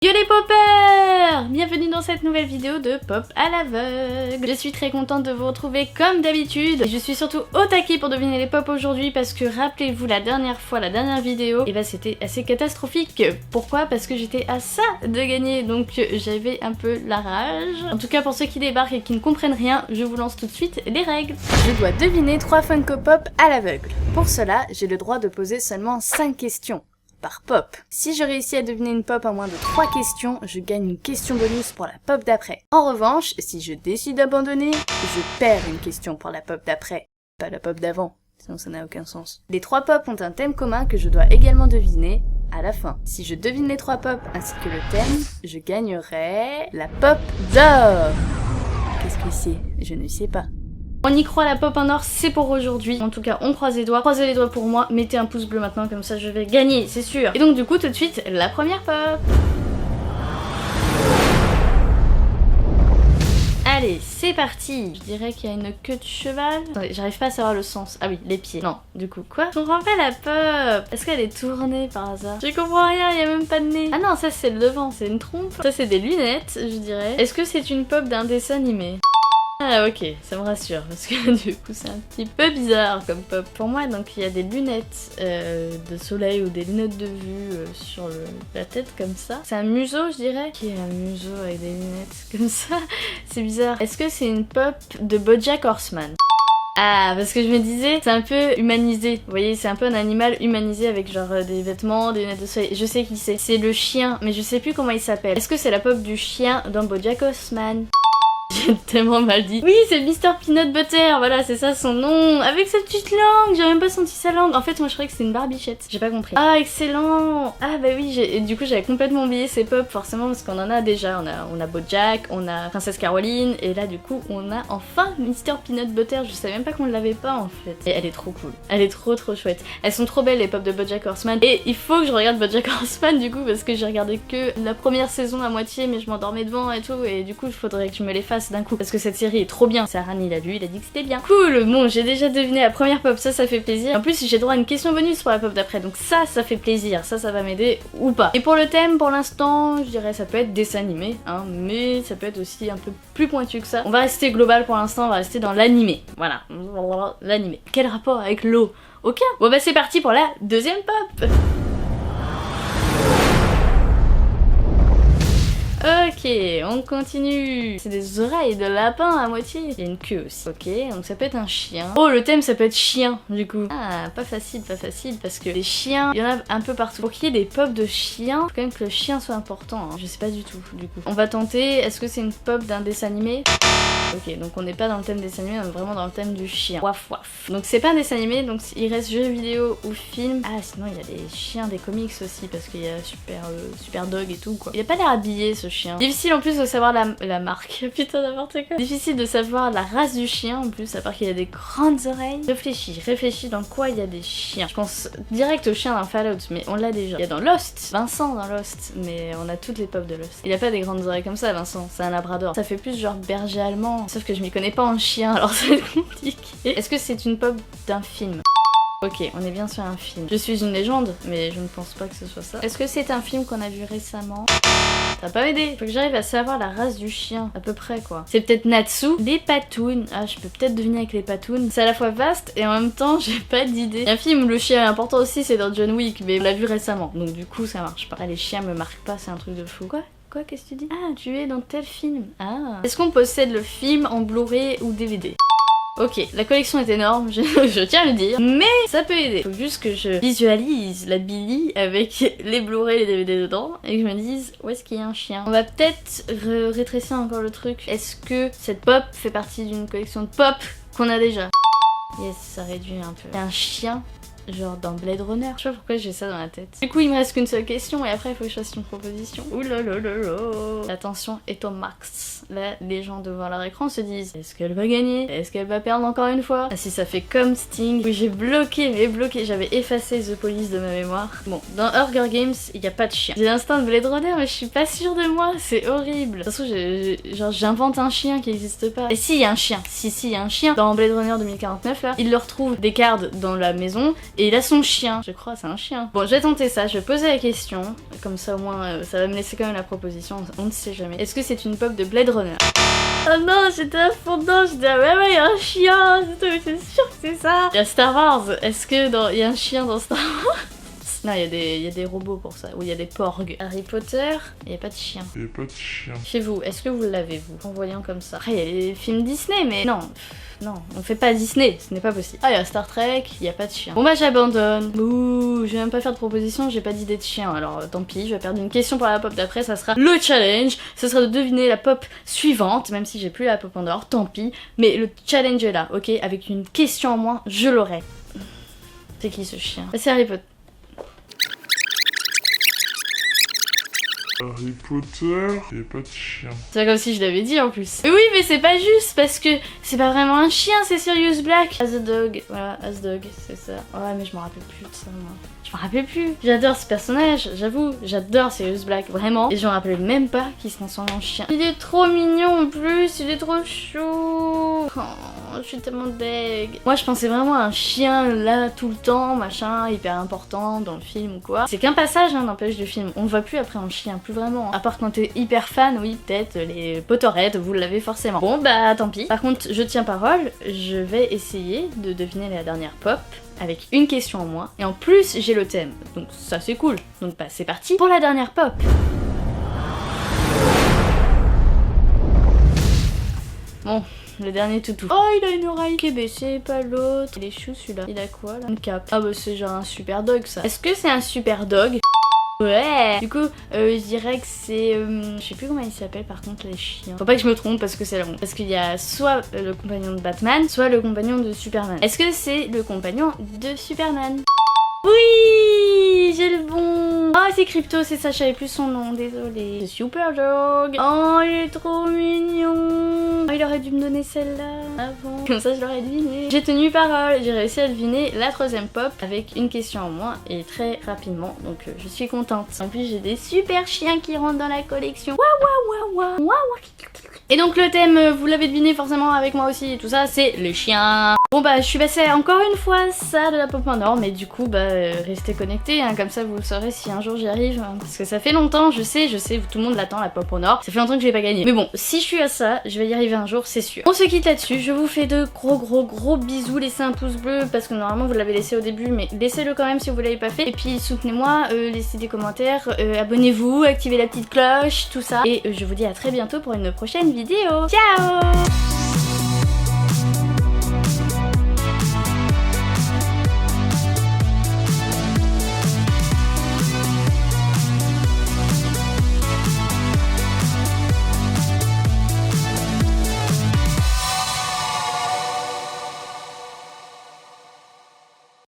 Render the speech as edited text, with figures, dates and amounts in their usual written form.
Yo les poppers! Bienvenue dans cette nouvelle vidéo de Pop à l'aveugle. Je suis très contente de vous retrouver comme d'habitude. Je suis surtout au taquet pour deviner les pops aujourd'hui parce que rappelez-vous la dernière vidéo, et bah c'était assez catastrophique. Pourquoi? Parce que j'étais à ça de gagner, donc j'avais un peu la rage. En tout cas pour ceux qui débarquent et qui ne comprennent rien, je vous lance tout de suite les règles. Je dois deviner 3 Funko Pop à l'aveugle. Pour cela, j'ai le droit de poser seulement 5 questions par pop. Si je réussis à deviner une pop en moins de 3 questions, je gagne une question bonus pour la pop d'après. En revanche, si je décide d'abandonner, je perds une question pour la pop d'après, pas la pop d'avant, sinon ça n'a aucun sens. Les 3 pop ont un thème commun que je dois également deviner à la fin. Si je devine les 3 pop ainsi que le thème, je gagnerai la pop d'or. Qu'est-ce que c'est? Je ne sais pas. On y croit, la pop en or, c'est pour aujourd'hui. En tout cas, on croise les doigts. Croisez les doigts pour moi. Mettez un pouce bleu maintenant, comme ça je vais gagner, c'est sûr. Et donc du coup, tout de suite, la première pop. Allez, c'est parti. Je dirais qu'il y a une queue de cheval. Attendez, j'arrive pas à savoir le sens. Ah oui, les pieds. Non, du coup, quoi? Je comprends pas la pop. Est-ce qu'elle est tournée par hasard? Je comprends rien, il y a même pas de nez. Ah non, ça c'est le devant, c'est une trompe. Ça c'est des lunettes, je dirais. Est-ce que c'est une pop d'un dessin animé? Ah ok, ça me rassure, parce que du coup c'est un petit peu bizarre comme pop. Pour moi, donc il y a des lunettes de soleil ou des lunettes de vue sur la tête comme ça. C'est un museau, je dirais. Qui est un museau avec des lunettes comme ça? C'est bizarre. Est-ce que c'est une pop de BoJack Horseman? Ah, parce que je me disais, c'est un peu humanisé. Vous voyez, c'est un peu un animal humanisé avec genre des vêtements, des lunettes de soleil. Je sais qui c'est. C'est le chien, mais je sais plus comment il s'appelle. Est-ce que c'est la pop du chien dans BoJack Horseman? J'ai tellement mal dit. Oui, c'est Mr. Peanut Butter, voilà, c'est ça son nom. Avec sa petite langue, j'ai même pas senti sa langue. En fait, moi je croyais que c'était une barbichette. J'ai pas compris. Ah, excellent. Ah bah oui, et du coup j'avais complètement oublié ces pop, forcément, parce qu'on en a déjà. On a BoJack, on a Princesse Caroline, et là du coup on a enfin Mr. Peanut Butter. Je savais même pas qu'on l'avait pas en fait. Et elle est trop cool. Elle est trop chouette. Elles sont trop belles les pop de BoJack Horseman. Et il faut que je regarde BoJack Horseman du coup, parce que j'ai regardé que la première saison à moitié, mais je m'endormais devant et tout, et du coup il faudrait que je me les fasse d'un coup parce que cette série est trop bien. Saran il a lu, il a dit que c'était bien. Cool, bon j'ai déjà deviné la première pop, ça fait plaisir. En plus j'ai droit à une question bonus pour la pop d'après, donc ça fait plaisir, ça va m'aider ou pas. Et pour le thème, pour l'instant, je dirais ça peut être dessin animé, hein, mais ça peut être aussi un peu plus pointu que ça. On va rester global pour l'instant, on va rester dans l'animé. Voilà, l'animé. Quel rapport avec l'eau? Aucun. Bon bah c'est parti pour la deuxième pop. Ok, on continue. C'est des oreilles de lapin à moitié. Il y a une queue aussi. Ok, donc ça peut être un chien. Oh, le thème ça peut être chien du coup. Ah, pas facile, parce que les chiens, il y en a un peu partout. Pour qu'il y ait des pop de chiens, faut quand même que le chien soit important. Hein. Je sais pas du tout du coup. On va tenter. Est-ce que c'est une pop d'un dessin animé? Ok, donc on n'est pas dans le thème dessin animé, on est vraiment dans le thème du chien. Waf waf. Donc c'est pas un dessin animé, donc il reste jeu vidéo ou film. Ah, sinon il y a des chiens des comics aussi, parce qu'il y a Super Dog et tout quoi. Il a pas l'air habillé ce chien. Difficile en plus de savoir la marque. Putain, n'importe quoi. Difficile de savoir la race du chien en plus, à part qu'il a des grandes oreilles. Réfléchis dans quoi il y a des chiens. Je pense direct au chien dans Fallout, mais on l'a déjà. Il y a dans Lost, Vincent dans Lost, mais on a toutes les pop de Lost. Il a pas des grandes oreilles comme ça, Vincent, c'est un labrador. Ça fait plus genre berger allemand. Sauf que je m'y connais pas en chien, alors ça va être compliqué. Est-ce que c'est une pop d'un film? Ok, on est bien sur un film. Je suis une légende, mais je ne pense pas que ce soit ça. Est-ce que c'est un film qu'on a vu récemment? Ça va pas m'aider. Faut que j'arrive à savoir la race du chien, à peu près quoi. C'est peut-être Natsu. Les patounes. Ah, je peux peut-être deviner avec les patounes. C'est à la fois vaste et en même temps, j'ai pas d'idée. Il y a un film où le chien est important aussi, c'est dans John Wick, mais on l'a vu récemment. Donc du coup, ça marche pas. Ah, les chiens me marquent pas, c'est un truc de fou. Quoi, qu'est-ce que tu dis? Ah, tu es dans tel film. Ah. Est-ce qu'on possède le film en Blu-ray ou DVD? Ok, la collection est énorme, je tiens à le dire, mais ça peut aider. Faut juste que je visualise la Billy avec les Blu-ray et les DVD dedans et que je me dise où est-ce qu'il y a un chien. On va peut-être rétrécir encore le truc. Est-ce que cette pop fait partie d'une collection de pop qu'on a déjà? Yes, ça réduit un peu. Il y a un chien. Genre dans Blade Runner. Je sais pas pourquoi j'ai ça dans la tête. Du coup, il me reste qu'une seule question et après, il faut que je fasse une proposition. Oulalalala. La tension est au max. Là, les gens devant leur écran se disent: est-ce qu'elle va gagner? Est-ce qu'elle va perdre encore une fois? Ah, si ça fait comme Sting. Oui, j'ai bloqué, j'avais effacé The Police de ma mémoire. Bon, dans Hunger Games, il n'y a pas de chien. J'ai l'instinct de Blade Runner, mais je suis pas sûre de moi. C'est horrible. De toute façon, genre, j'invente un chien qui n'existe pas. Et si, il y a un chien. Si, il y a un chien. Dans Blade Runner 2049, là, il leur trouve des cartes dans la maison. Et il a son chien, je crois, c'est un chien. Bon, je vais tenter ça, je vais poser la question. Comme ça, au moins, ça va me laisser quand même la proposition, on ne sait jamais. Est-ce que c'est une pop de Blade Runner? Oh non, j'étais à fond dedans, je disais ah ouais, il y a un chien, c'est sûr que c'est ça. Il y a Star Wars, est-ce que il y a un chien dans Star Wars? Non, il y a des robots pour ça, ou il y a des porgs. Harry Potter, il n'y a pas de chien. Il n'y a pas de chien. Chez vous, est-ce que vous l'avez, vous, en voyant comme ça? Après, il y a les films Disney, mais non. Non, on fait pas Disney, ce n'est pas possible. Ah, il y a Star Trek, il n'y a pas de chien. Bon bah j'abandonne. Ouh, je vais même pas faire de proposition, j'ai pas d'idée de chien. Alors tant pis, je vais perdre une question pour la pop d'après, ça sera le challenge. Ce sera de deviner la pop suivante, même si j'ai plus la pop en dehors, tant pis. Mais le challenge est là, ok? Avec une question en moins, je l'aurai. C'est qui ce chien? C'est Harry Potter. Harry Potter, il n'y a pas de chien. C'est comme si je l'avais dit en plus. Mais oui, mais c'est pas juste parce que c'est pas vraiment un chien, c'est Sirius Black. As a dog, voilà, as dog, c'est ça. Ouais, mais je m'en rappelle plus de ça, moi. Je m'en rappelle plus. J'adore ce personnage, j'avoue. J'adore Sirius Black, vraiment. Et je me rappelle même pas qu'il se transforme en chien. Il est trop mignon en plus, il est trop chou. Oh, je suis tellement deg. Moi, je pensais vraiment à un chien là tout le temps, machin, hyper important dans le film ou quoi. C'est qu'un passage, hein, n'empêche du film. On le voit plus après en chien, plus vraiment. À part quand t'es hyper fan, oui, peut-être les Potterheads, vous l'avez forcément. Bon, bah tant pis. Par contre, je tiens parole, je vais essayer de deviner la dernière pop avec une question en moins. Et en plus, j'ai le thème. Donc ça, c'est cool. Donc bah, c'est parti pour la dernière pop. Bon. Le dernier toutou. Oh, il a une oreille qui est baissée, pas l'autre. Il est chou celui-là. Il a quoi là? Une cape. Ah bah c'est genre un super dog ça. Est-ce que c'est un super dog? Ouais. Du coup, je dirais que c'est... je sais plus comment il s'appelle par contre les chiens. Faut pas que je me trompe parce que c'est long. Parce qu'il y a soit le compagnon de Batman, soit le compagnon de Superman. Est-ce que c'est le compagnon de Superman? Oui, j'ai le bon. Oh, c'est Crypto, c'est ça, je savais plus son nom, désolé. Le Super Dog. Oh, il est trop mignon. Oh, il aurait dû me donner celle-là avant. Comme ça, je l'aurais deviné. J'ai tenu parole, j'ai réussi à deviner la troisième pop avec une question en moins et très rapidement. Donc, je suis contente. En plus, j'ai des super chiens qui rentrent dans la collection. Waouh, waouh, waouh, waouh, waouh. Et donc, le thème, vous l'avez deviné forcément avec moi aussi et tout ça, c'est les chiens. Bon, bah, je suis passée encore une fois ça de la pop en or, mais du coup, bah, restez connectés, hein, comme ça vous le saurez si un jour j'y arrive, hein, parce que ça fait longtemps, je sais, tout le monde l'attend la pop au nord, ça fait longtemps que j'ai pas gagné. Mais bon, si je suis à ça, je vais y arriver un jour, c'est sûr. On se quitte là-dessus, je vous fais de gros bisous, laissez un pouce bleu, parce que normalement vous l'avez laissé au début, mais laissez-le quand même si vous l'avez pas fait, et puis soutenez-moi, laissez des commentaires, abonnez-vous, activez la petite cloche, tout ça, et je vous dis à très bientôt pour une prochaine vidéo. Ciao!